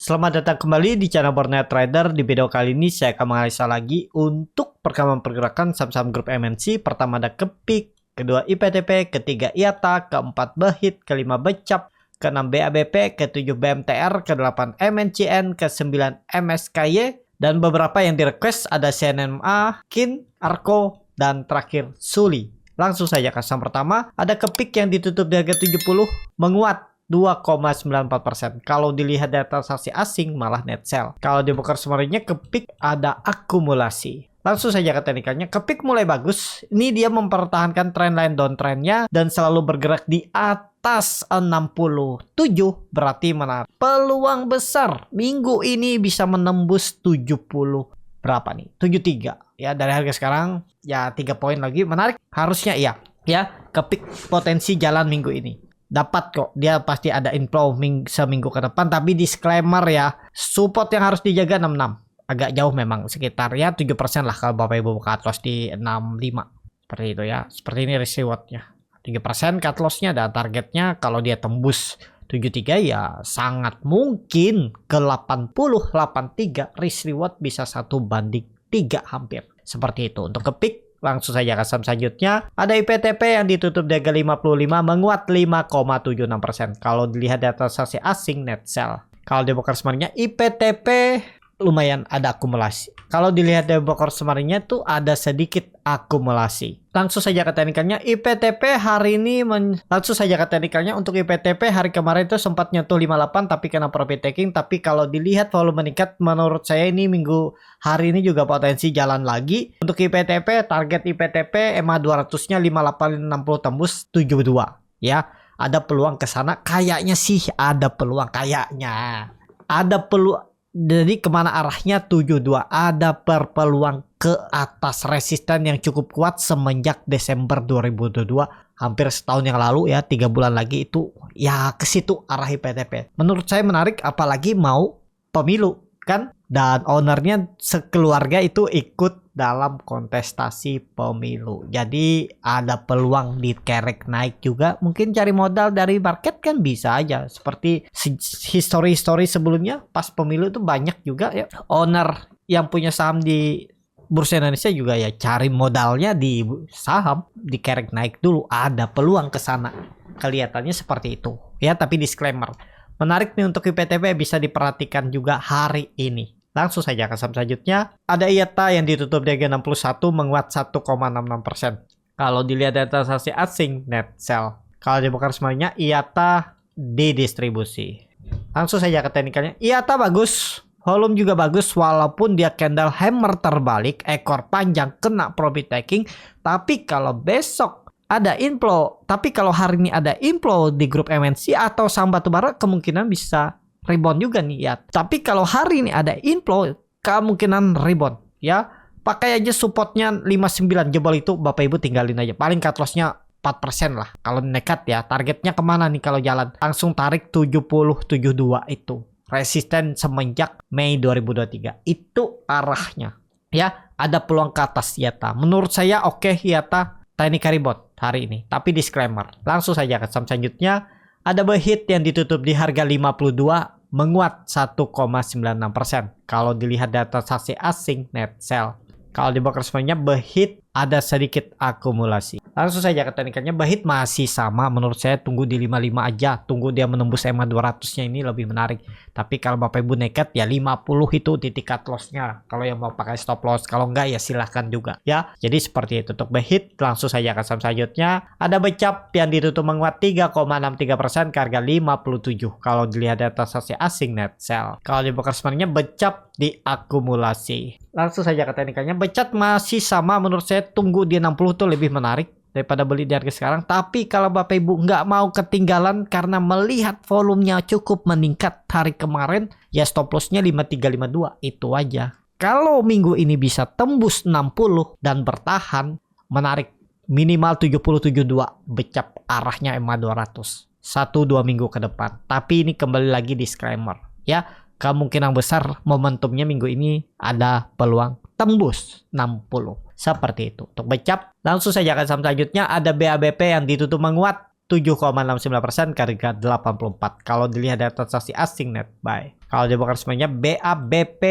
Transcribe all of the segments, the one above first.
Selamat datang kembali di channel Borneo Trader. Di video kali ini saya akan menganalisa lagi untuk perkembangan pergerakan saham-saham grup MNC. Pertama ada KEPIK, kedua IPTP, ketiga IATA, keempat BEHIT, kelima BECAP, keenam BABP, ketujuh BMTR, kedelapan MNCN, kesembilan MSKY, dan beberapa yang direquest ada CNMA, KIN, ARKO, dan terakhir SULI. Langsung saja ke saham pertama, ada KEPIK yang ditutup di harga 70, menguat 2,94%. Kalau dilihat dari transaksi asing malah net sell. Kalau di broker summary-nya KEPIK ada akumulasi. Langsung saja ke teknikalnya, KEPIK mulai bagus. Ini dia mempertahankan trendline downtrend-nya dan selalu bergerak di atas 67, berarti menarik. Peluang besar minggu ini bisa menembus 70 berapa nih? 73. Ya, dari harga sekarang ya 3 poin lagi menarik. Harusnya iya. Ya, KEPIK potensi jalan minggu ini. Dapat kok, dia pasti ada inflow seminggu ke depan, tapi disclaimer ya, support yang harus dijaga 66. Agak jauh memang, sekitar ya 7% lah kalau Bapak Ibu cut loss di 65. Seperti itu ya, seperti ini risk rewardnya. 3% cut lossnya dan targetnya kalau dia tembus 73 ya sangat mungkin ke 80, 83 risk reward bisa 1:3 hampir. Seperti itu untuk KEPIK. Langsung saja ke saham selanjutnya. Ada IPTP yang ditutup di harga 55, menguat 5,76%. Kalau dilihat dari transaksi asing net sell. Kalau di broker summary-nya IPTP lumayan ada akumulasi. Kalau dilihat dari broker summary-nya tuh ada sedikit akumulasi. Langsung saja ke teknikalnya, IPTP hari ini langsung saja ke teknikalnya. Untuk IPTP hari kemarin itu sempat nyentuh 58 tapi kena profit taking. Tapi kalau dilihat volume meningkat, menurut saya ini minggu hari ini juga potensi jalan lagi. Untuk IPTP, target IPTP EMA 200-nya 5860 tembus 72. Ya, ada peluang ke sana. Kayaknya sih ada peluang, kayaknya. Ada peluang. Jadi kemana arahnya 72, ada peluang ke atas resisten yang cukup kuat semenjak Desember 2022, hampir setahun yang lalu ya, 3 bulan lagi itu ya ke situ arah IPTP. Menurut saya menarik, apalagi mau pemilu kan, dan ownernya sekeluarga itu ikut dalam kontestasi pemilu. Jadi ada peluang dikerek naik juga. Mungkin cari modal dari market kan bisa aja. Seperti history sebelumnya pas pemilu itu banyak juga ya owner yang punya saham di Bursa Indonesia juga ya cari modalnya di saham, dikerek naik dulu. Ada peluang ke sana. Kelihatannya seperti itu. Ya, tapi disclaimer. Menarik nih untuk IPTP, bisa diperhatikan juga hari ini. Langsung saja ke saham selanjutnya. Ada IATA yang ditutup di harga 61, menguat 1,66%. Kalau dilihat dari transaksi asing, net sell. Kalau di broker semuanya, IATA didistribusi. Langsung saja ke teknikalnya. IATA bagus. Volume juga bagus walaupun dia candle hammer terbalik, ekor panjang kena profit taking. Tapi kalau besok ada inflow, tapi kalau hari ini ada inflow di grup MNC atau saham batubara, kemungkinan bisa rebound juga nih ya. Tapi kalau hari ini ada inflow, kemungkinan rebound ya. Pakai aja supportnya 59, jebol itu Bapak Ibu tinggalin aja. Paling cut lossnya 4% lah. Kalau nekat ya, targetnya kemana nih kalau jalan? Langsung tarik 70, 72 itu. Resisten semenjak Mei 2023. Itu arahnya. Ya, ada peluang ke atas IATA. Menurut saya oke IATA. Teknik rebound hari ini, tapi disclaimer. Langsung saja ke saham selanjutnya. Ada BEHIT yang ditutup di harga 52, menguat 1,96%. Kalau dilihat data transaksi asing net sell. Kalau di broker semuanya BEHIT ada sedikit akumulasi. Langsung saja ke teknikalnya, BEHIT masih sama. Menurut saya tunggu di 55 aja. Tunggu dia menembus EMA 200-nya ini lebih menarik. Tapi kalau Bapak Ibu nekat ya 50 itu titik cut loss-nya. Kalau yang mau pakai stop loss, kalau enggak ya silahkan juga ya. Jadi seperti itu untuk BEHIT. Langsung saja ke saham selanjutnya. Ada BECAP yang ditutup menguat 3,63% ke harga 57. Kalau dilihat data transaksi asing net sell. Kalau di broker semuanya BECAP diakumulasi. Langsung saja ke teknikalnya, BECAP masih sama. Menurut saya tunggu di 60 tuh lebih menarik daripada beli di harga sekarang. Tapi kalau Bapak Ibu nggak mau ketinggalan karena melihat volumenya cukup meningkat hari kemarin, ya stop lossnya 5352 itu aja. Kalau minggu ini bisa tembus 60 dan bertahan, menarik minimal 70-72 BECAP arahnya EMA 200 1-2 minggu ke depan. Tapi ini kembali lagi disclaimer ya, kemungkinan besar momentumnya minggu ini ada peluang tembus 60. Seperti itu untuk BECAP. Langsung saja ke saham selanjutnya. Ada BABP yang ditutup menguat 7,69% ke harga 84. Kalau dilihat dari transaksi asing net buy. Kalau di broker semuanya BABP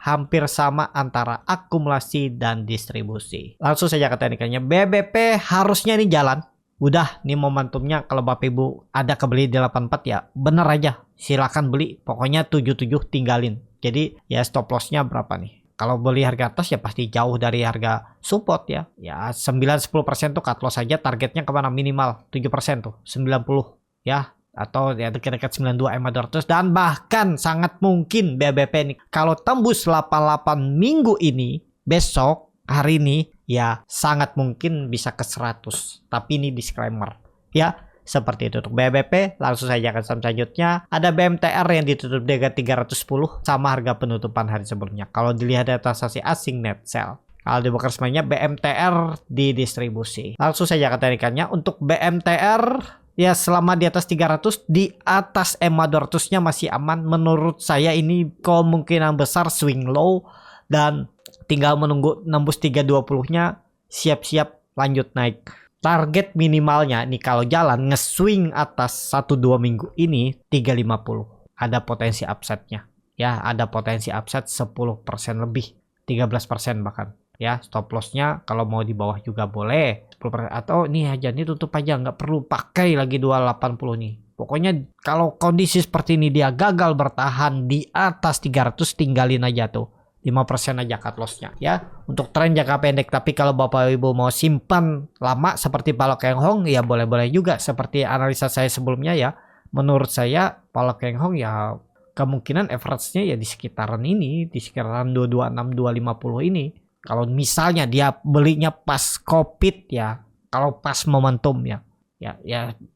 hampir sama antara akumulasi dan distribusi. Langsung saja ke teknikalnya. BABP harusnya ini jalan. Udah nih momentumnya, kalau Bapak Ibu ada kebeli di 84 ya bener aja. Silakan beli. Pokoknya 77 tinggalin. Jadi ya stop lossnya berapa nih? Kalau beli harga atas ya pasti jauh dari harga support ya. Ya 9-10% tuh cut loss saja, targetnya kemana minimal 7% tuh 90 ya. Atau ya dekat-dekat 92 MA200 dan bahkan sangat mungkin BBP ini kalau tembus 88 minggu ini, besok hari ini ya sangat mungkin bisa ke 100. Tapi ini disclaimer ya. Seperti itu untuk BBP. Langsung saja ke saham selanjutnya. Ada BMTR yang ditutup di harga 310 sama harga penutupan hari sebelumnya. Kalau dilihat dari transaksi asing net sell. Kalau di broker semuanya BMTR di distribusi. Langsung saja ke teknikannya. Untuk BMTR ya selama di atas 300, di atas MA200-nya masih aman. Menurut saya ini kemungkinan besar swing low dan tinggal menunggu nembus 320-nya, siap-siap lanjut naik. Target minimalnya nih kalau jalan nge-swing atas 1-2 minggu ini 350. Ada potensi upside-nya. Ya, ada potensi upside 10% lebih, 13% bahkan. Ya, stop loss-nya kalau mau di bawah juga boleh 10%, atau nih aja nih tutup aja, nggak perlu pakai lagi 280 nih. Pokoknya kalau kondisi seperti ini dia gagal bertahan di atas 300, tinggalin aja tuh 5% aja cut loss-nya ya untuk tren jangka pendek. Tapi kalau Bapak Ibu mau simpan lama seperti Palo Keng Hong ya boleh-boleh juga seperti analisa saya sebelumnya ya. Menurut saya Palo Keng Hong ya kemungkinan average-nya ya di sekitaran ini, di sekitaran 226 250 ini. Kalau misalnya dia belinya pas Covid ya, kalau pas momentum ya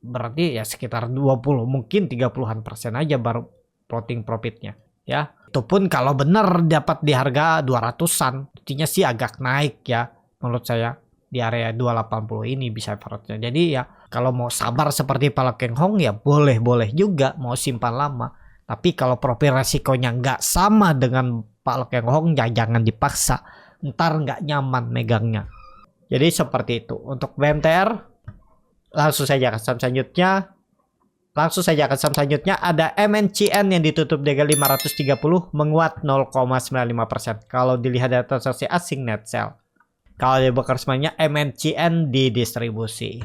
berarti ya sekitar 20 mungkin 30% aja baru floating profitnya ya. Itu pun kalau benar dapat di harga 200-an, artinya sih agak naik ya menurut saya di area 280 ini bisa average-nya. Jadi ya kalau mau sabar seperti Palo Keng Hong ya boleh-boleh juga mau simpan lama. Tapi kalau profil resikonya nggak sama dengan Palo Keng Hong ya jangan dipaksa, ntar nggak nyaman megangnya. Jadi seperti itu untuk BMTR. Langsung saja ke saham selanjutnya. Ada MNCN yang ditutup di harga 530 menguat 0,95%. Kalau dilihat dari transaksi asing net sell. Kalau di broker semuanya MNCN di distribusi.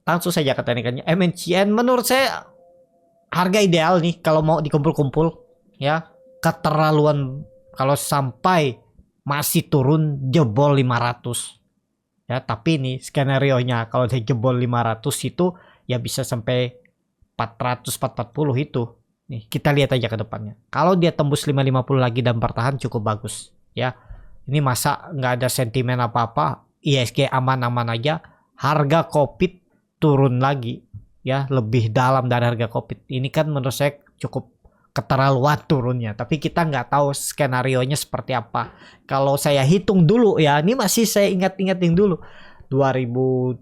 Langsung saja ke teknikannya. MNCN menurut saya harga ideal nih kalau mau dikumpul-kumpul ya. Keterlaluan kalau sampai masih turun jebol 500. Ya, tapi nih skenario-nya kalau dia jebol 500 itu ya bisa sampai 440 itu. Nih, kita lihat aja ke depannya. Kalau dia tembus 550 lagi dan bertahan cukup bagus, ya. Ini masa nggak ada sentimen apa-apa, ISG aman-aman aja, harga Covid turun lagi, ya, lebih dalam dari harga Covid. Ini kan menurut saya cukup keterlaluan turunnya, tapi kita nggak tahu skenarionya seperti apa. Kalau saya hitung dulu ya, ini masih saya ingat-ingatin dulu. 2021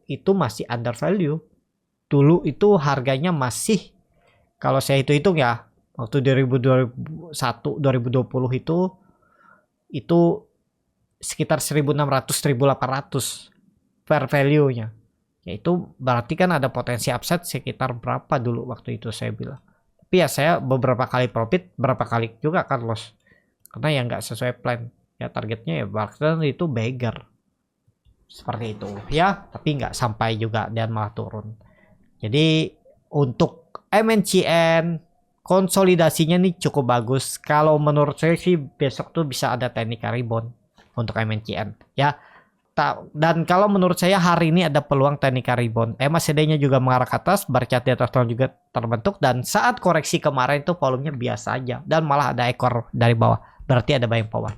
itu masih under value. Dulu itu harganya masih, kalau saya hitung ya waktu 2021 2020 itu sekitar 1600 1800 fair value-nya. Yaitu berarti kan ada potensi upside sekitar berapa dulu waktu itu saya bilang. Tapi ya saya beberapa kali profit, berapa kali juga kan loss. Karena ya nggak sesuai plan. Ya targetnya ya bahkan itu beggar. Seperti itu ya, tapi nggak sampai juga dan malah turun. Jadi untuk MNCN konsolidasinya nih cukup bagus. Kalau menurut saya sih besok tuh bisa ada technical rebound untuk MNCN ya. Dan kalau menurut saya hari ini ada peluang technical rebound. MACD-nya juga mengarah ke atas, bar chart di atas juga terbentuk, dan saat koreksi kemarin itu volumenya biasa aja dan malah ada ekor dari bawah. Berarti ada buying power.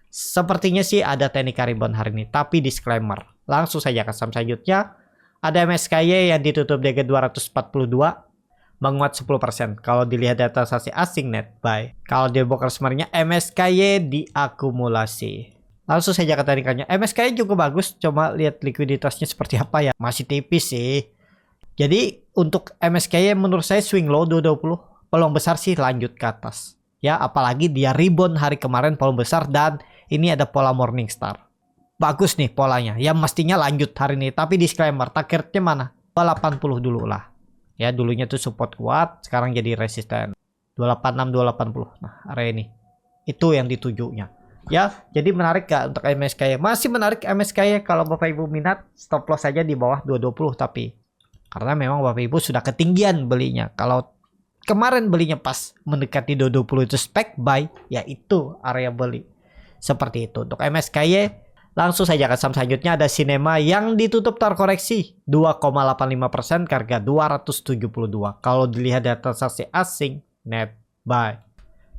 Sepertinya sih ada technical rebound hari ini, tapi disclaimer. Langsung saja ke saham selanjutnya. Ada MSKY yang ditutup di 242 menguat 10%. Kalau dilihat data transaksi asing net buy. Kalau di broker sebenarnya MSKY diakumulasi. Langsung saja ke tarikannya. MSKY cukup bagus, coba lihat likuiditasnya seperti apa ya. Masih tipis sih. Jadi untuk MSKY menurut saya swing low 220. Peluang besar sih lanjut ke atas. Ya, apalagi dia rebound hari kemarin peluang besar dan ini ada pola Morningstar. Bagus nih polanya. Ya mestinya lanjut hari ini. Tapi disclaimer, targetnya mana? 80 dulu lah. Ya, dulunya tuh support kuat, sekarang jadi resisten. 286, 280. Nah, area ini. Itu yang ditujunya. Ya, jadi menarik gak untuk MSKY? Masih menarik MSKY kalau Bapak Ibu minat, stop loss saja di bawah 220 tapi. Karena memang Bapak Ibu sudah ketinggian belinya. Kalau kemarin belinya pas mendekati 220 itu spec buy, ya itu area beli. Seperti itu. Untuk MSKY, langsung saja ke saham selanjutnya ada Sinema yang ditutup terkoreksi 2,85% ke harga 272. Kalau dilihat dari transaksi asing, net buy.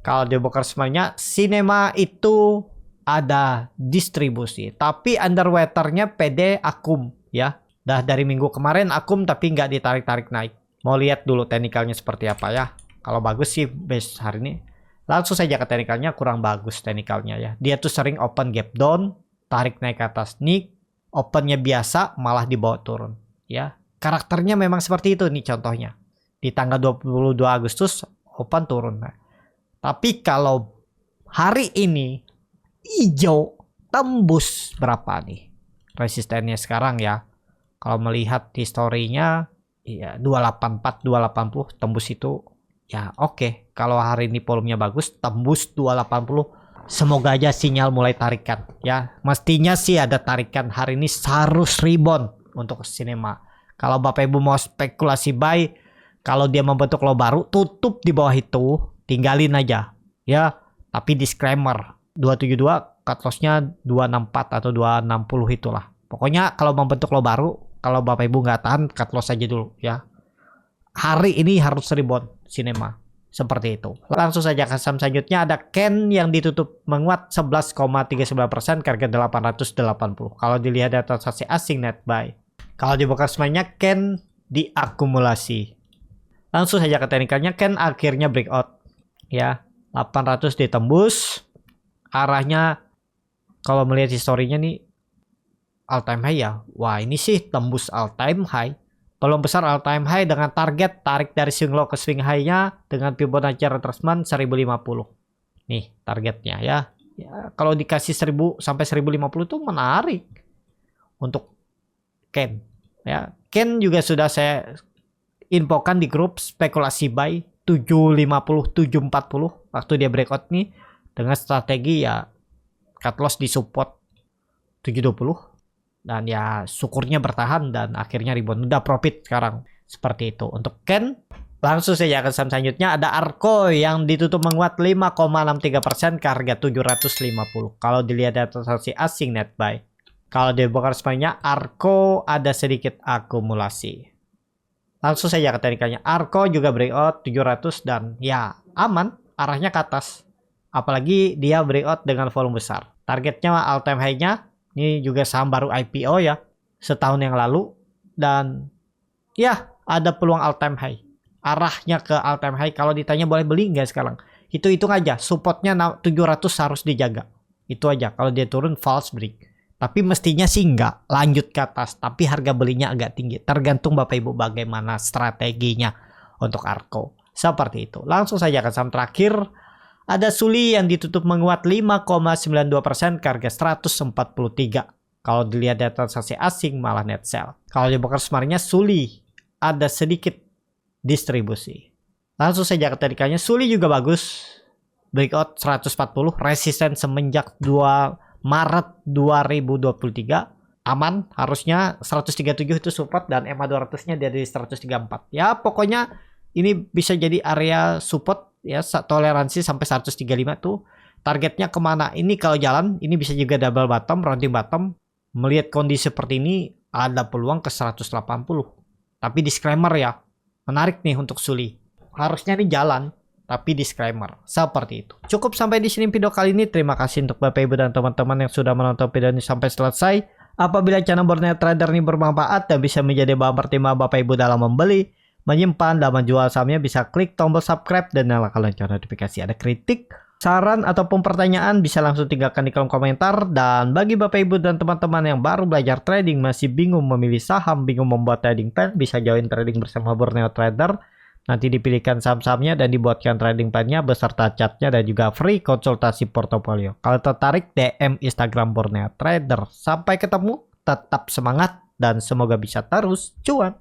Kalau di broker semuanya, Sinema itu ada distribusi, tapi underwaternya PD Akum ya. Dah dari minggu kemarin Akum tapi nggak ditarik-tarik naik. Mau lihat dulu teknikalnya seperti apa ya. Kalau bagus sih base hari ini. Langsung saja ke teknikalnya, kurang bagus teknikalnya ya. Dia tuh sering open gap down, tarik naik ke atas. Nih opennya biasa malah dibawa turun ya. Karakternya memang seperti itu nih contohnya. Di tanggal 22 Agustus open turun. Nah, tapi kalau hari ini hijau tembus berapa nih resistennya sekarang ya. Kalau melihat historinya ya 284, 280 tembus itu ya oke. Kalau hari ini volumenya bagus tembus 280, semoga aja sinyal mulai tarikan ya. Mestinya sih ada tarikan hari ini, harus rebound untuk Sinema. Kalau Bapak Ibu mau spekulasi buy, kalau dia membentuk low baru tutup di bawah itu, tinggalin aja ya. Tapi disclaimer 272 cut loss-nya 264 atau 260 itulah. Pokoknya kalau membentuk low baru, kalau Bapak Ibu nggak tahan, cut loss aja dulu ya. Hari ini harus rebound Sinema. Seperti itu. Langsung saja ke saham selanjutnya ada Ken yang ditutup menguat 11,39% ke harga 880. Kalau dilihat dari transaksi asing net buy. Kalau di broker semuanya Ken diakumulasi. Langsung saja ke teknikalnya, Ken akhirnya breakout ya. 800 ditembus. Arahnya kalau melihat historinya nih all time high ya. Wah, ini sih tembus all time high. Peluang besar all time high dengan target tarik dari swing low ke swing high-nya dengan Fibonacci retracement 1050. Nih targetnya ya. Ya kalau dikasih 1000 sampai 1050 tuh menarik untuk Ken. Ya, Ken juga sudah saya infokan di grup spekulasi buy 750 740 waktu dia breakout nih dengan strategi ya cut loss di support 720. Dan ya syukurnya bertahan dan akhirnya rebound, udah profit sekarang. Seperti itu untuk Ken. Langsung saja ke saham selanjutnya ada Arko yang ditutup menguat 5,63% ke harga 750. Kalau dilihat dari transaksi asing net buy. Kalau di broker semuanya Arko ada sedikit akumulasi. Langsung saja ke teknikalnya, Arko juga breakout 700 dan ya aman, arahnya ke atas. Apalagi dia breakout dengan volume besar. Targetnya all time high-nya. Ini juga saham baru IPO ya, setahun yang lalu. Dan ya ada peluang all time high. Arahnya ke all time high. Kalau ditanya boleh beli nggak sekarang, hitung aja. Supportnya 700 harus dijaga. Itu aja. Kalau dia turun false break. Tapi mestinya sih nggak lanjut ke atas. Tapi harga belinya agak tinggi. Tergantung Bapak Ibu bagaimana strateginya untuk Arko. Seperti itu. Langsung saja ke saham terakhir. Ada Suli yang ditutup menguat 5,92% ke harga 143. Kalau dilihat dari transaksi asing malah net sell. Kalau di broker semarnya Suli ada sedikit distribusi. Langsung saja ke teknikalnya, Suli juga bagus. Breakout 140, resisten semenjak 2 Maret 2023. Aman, harusnya 137 itu support dan EMA 200-nya dari 134. Ya pokoknya ini bisa jadi area support ya, toleransi sampai 135 tuh. Targetnya kemana? Ini kalau jalan, ini bisa juga double bottom, rounding bottom. Melihat kondisi seperti ini, ada peluang ke 180. Tapi disclaimer ya, menarik nih untuk Suli. Harusnya nih jalan, tapi disclaimer. Seperti itu. Cukup sampai di sini video kali ini. Terima kasih untuk Bapak Ibu dan teman-teman yang sudah menonton video ini sampai selesai. Apabila channel Borneo Trader ini bermanfaat dan bisa menjadi bahan pertimbangan Bapak Ibu dalam membeli, menyimpan dan menjual sahamnya, bisa klik tombol subscribe dan nyalakan lonceng notifikasi. Ada kritik, saran ataupun pertanyaan bisa langsung tinggalkan di kolom komentar. Dan bagi Bapak Ibu dan teman-teman yang baru belajar trading, masih bingung memilih saham, bingung membuat trading plan, bisa join trading bersama Borneo Trader. Nanti dipilihkan saham-sahamnya dan dibuatkan trading plan-nya beserta chartnya dan juga free konsultasi portofolio. Kalau tertarik, DM Instagram Borneo Trader. Sampai ketemu, tetap semangat dan semoga bisa terus cuan.